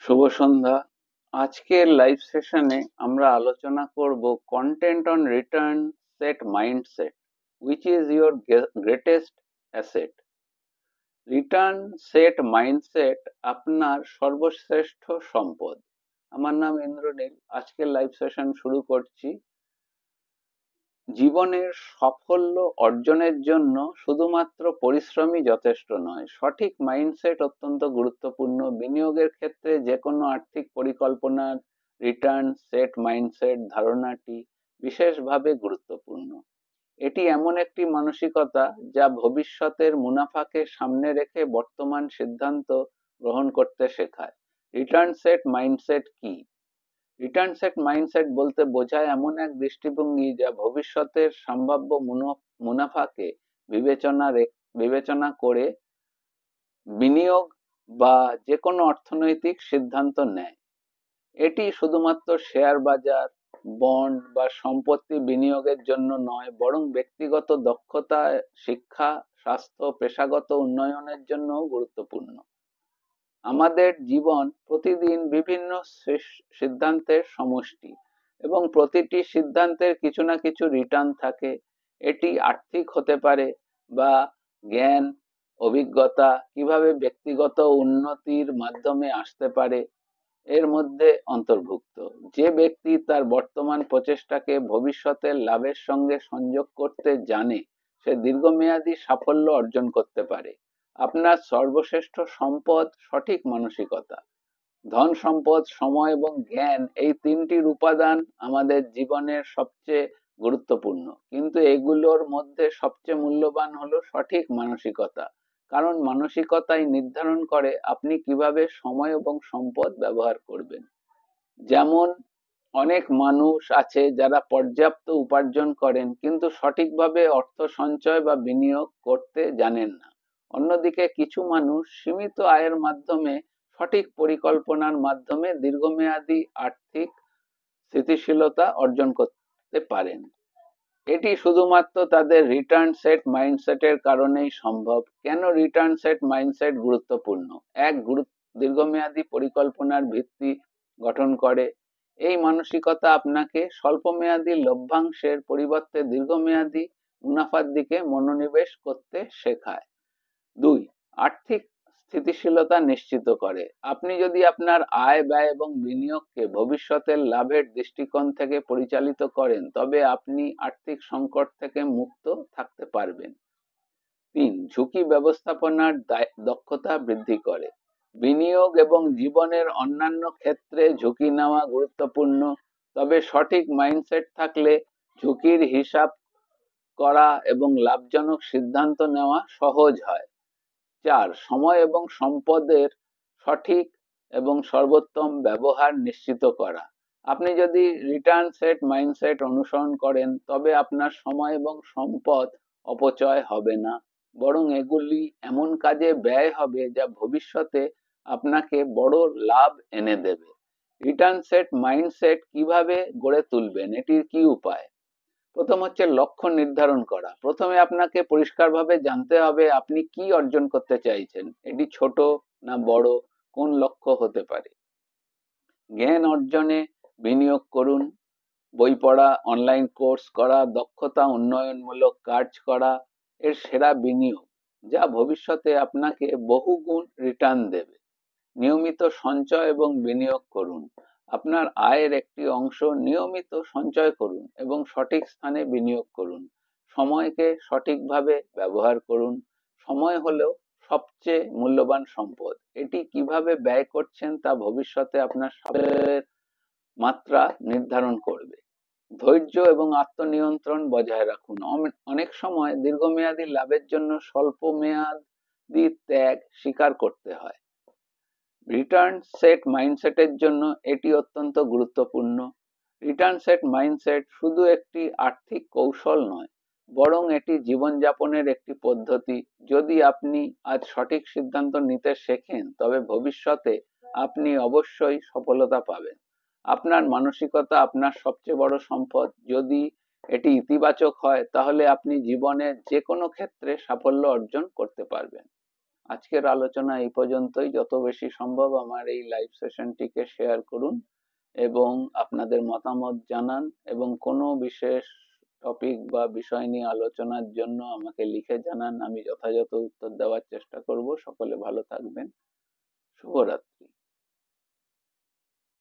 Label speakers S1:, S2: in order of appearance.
S1: শুভ সন্ধ্যা। আজকের লাইভ সেশনে আমরা আলোচনা করব content on return set mindset, which is your greatest asset. Return set mindset আপনার সর্বশ্রেষ্ঠ সম্পদ। আমার নাম ইন্দ্রনীল। আজকের লাইভ সেশন শুরু করছি। জীবনের সাফল্য অর্জনের জন্য শুধুমাত্র পরিশ্রমই যথেষ্ট নয়, সঠিক মাইন্ডসেট অত্যন্ত গুরুত্বপূর্ণ। বিনিয়োগের ক্ষেত্রে যে কোনো আর্থিক পরিকল্পনার রিটার্ন সেট মাইন্ডসেট ধারণাটি বিশেষভাবে গুরুত্বপূর্ণ। এটি এমন একটি মানসিকতা যা ভবিষ্যতের মুনাফাকে সামনে রেখে বর্তমান সিদ্ধান্ত গ্রহণ করতে শেখায়। রিটার্ন সেট মাইন্ডসেট কি? রিটার্ন সেট মাইন্ডসেট বলতে বোঝায় এমন এক দৃষ্টিভঙ্গি যা ভবিষ্যতের সম্ভাব্য মুনাফাকে বিবেচনা করে বিনিয়োগ বা যে কোনো অর্থনৈতিক সিদ্ধান্ত নেয়। এটি শুধুমাত্র শেয়ার বাজার, বন্ড বা সম্পত্তি বিনিয়োগের জন্য নয়, বরং ব্যক্তিগত দক্ষতা, শিক্ষা, স্বাস্থ্য, পেশাগত উন্নয়নের জন্যও গুরুত্বপূর্ণ। আমাদের জীবন প্রতিদিন বিভিন্ন সিদ্ধান্তের সমষ্টি এবং প্রতিটি সিদ্ধান্তের কিছু না কিছু রিটার্ন থাকে। এটি আর্থিক হতে পারে বা জ্ঞান, অভিজ্ঞতা, কিভাবে ব্যক্তিগত উন্নতির মাধ্যমে আসতে পারে এর মধ্যে অন্তর্ভুক্ত। যে ব্যক্তি তার বর্তমান প্রচেষ্টাকে ভবিষ্যতের লাভের সঙ্গে সংযোগ করতে জানে, সে দীর্ঘমেয়াদী সাফল্য অর্জন করতে পারে। আপনার সর্বশ্রেষ্ঠ সম্পদ সঠিক মানসিকতা। ধন সম্পদ, সময় এবং জ্ঞান, এই তিনটির উপাদান আমাদের জীবনের সবচেয়ে গুরুত্বপূর্ণ, কিন্তু এগুলোর মধ্যে সবচেয়ে মূল্যবান হলো সঠিক মানসিকতা। কারণ মানসিকতাই নির্ধারণ করে আপনি কিভাবে সময় এবং সম্পদ ব্যবহার করবেন। যেমন অনেক মানুষ আছে যারা পর্যাপ্ত উপার্জন করেন কিন্তু সঠিকভাবে অর্থ সঞ্চয় বা বিনিয়োগ করতে জানেন না। অন্যদিকে কিছু মানুষ সীমিত আয়ের মাধ্যমে সঠিক পরিকল্পনার মাধ্যমে দীর্ঘমেয়াদী আর্থিক স্থিতিশীলতা অর্জন করতে পারেন। এটি শুধুমাত্র তাদের রিটার্ন সেট মাইন্ডসেটের কারণেই সম্ভব। কেন রিটার্ন সেট মাইন্ডসেট গুরুত্বপূর্ণ? দীর্ঘমেয়াদী পরিকল্পনার ভিত্তি গঠন করে। এই মানসিকতা আপনাকে স্বল্পমেয়াদী লভ্যাংশের পরিবর্তে দীর্ঘমেয়াদী মুনাফার দিকে মনোনিবেশ করতে শেখায়। 2. আর্থিক স্থিতিশীলতা নিশ্চিত করে। আপনি যদি আপনার আয়, ব্যয় এবং বিনিয়োগকে ভবিষ্যতের লাভের দৃষ্টিকোণ থেকে পরিচালিত করেন, তবে আপনি আর্থিক সংকট থেকে মুক্ত থাকতে পারবেন। 3. ঝুঁকি ব্যবস্থাপনার দক্ষতা বৃদ্ধি করে। বিনিয়োগ এবং জীবনের অন্যান্য ক্ষেত্রে ঝুঁকি নেওয়া গুরুত্বপূর্ণ, তবে সঠিক মাইন্ডসেট থাকলে ঝুঁকির হিসাব করা এবং লাভজনক সিদ্ধান্ত নেওয়া সহজ হয়। 4. সময় এবং সম্পদের সঠিক এবং সর্বোত্তম ব্যবহার নিশ্চিত করা। আপনি যদি রিটার্ন সেট মাইন্ডসেট অনুসরণ করেন, তবে আপনার সময় এবং সম্পদ অপচয় হবে না, বরং এগুলি এমন কাজে ব্যয় হবে যা ভবিষ্যতে আপনাকে বড় লাভ এনে দেবে। রিটার্ন সেট মাইন্ডসেট কিভাবে গড়ে তুলবেন? এটির কি উপায়? প্রথম হচ্ছে লক্ষ্য নির্ধারণ করা। প্রথমে আপনাকে পরিষ্কারভাবে জানতে হবে আপনি কি অর্জন করতে চাইছেন। এটি ছোট না বড়, কোন লক্ষ্য হতে পারে। জ্ঞান অর্জনে বিনিয়োগ করুন। বই পড়া, অনলাইন কোর্স করা, দক্ষতা উন্নয়নমূলক কাজ করা এর সেরা বিনিয়োগ, যা ভবিষ্যতে আপনাকে বহুগুণ রিটার্ন দেবে। নিয়মিত সঞ্চয় এবং বিনিয়োগ করুন। আপনার আয়ের একটি অংশ নিয়মিত সঞ্চয় করুন এবং সঠিক স্থানে বিনিয়োগ করুন। সময়কে সঠিকভাবে ব্যবহার করুন। সময় হলো সবচেয়ে মূল্যবান সম্পদ। এটি কিভাবে ব্যয় করছেন তা ভবিষ্যতে আপনার সাফল্যের মাত্রা নির্ধারণ করবে। ধৈর্য এবং আত্মনিয়ন্ত্রণ বজায় রাখুন। অনেক সময় দীর্ঘমেয়াদী লাভের জন্য স্বল্প মেয়াদী ত্যাগ স্বীকার করতে হয়। রিটার্ন সেট মাইন্ডসেটের জন্য এটি অত্যন্ত গুরুত্বপূর্ণ। রিটার্ন সেট মাইন্ডসেট শুধু একটি আর্থিক কৌশল নয়, বরং এটি জীবনযাপনের একটি পদ্ধতি। যদি আপনি আজ সঠিক সিদ্ধান্ত নিতে শেখেন, তবে ভবিষ্যতে আপনি অবশ্যই সফলতা পাবেন। আপনার মানসিকতা আপনার সবচেয়ে বড় সম্পদ। যদি এটি ইতিবাচক হয়, তাহলে আপনি জীবনের যে কোনো ক্ষেত্রে সাফল্য অর্জন করতে পারবেন। আজকের আলোচনা এই পর্যন্তই। যত বেশি সম্ভব আমার এই লাইভ সেশনটিকে শেয়ার করুন এবং আপনাদের মতামত জানান, এবং কোনো বিশেষ টপিক বা বিষয় নিয়ে আলোচনার জন্য আমাকে লিখে জানান। আমি যথাযথ উত্তর দেওয়ার চেষ্টা করব। সকলে ভালো থাকবেন। শুভরাত্রি।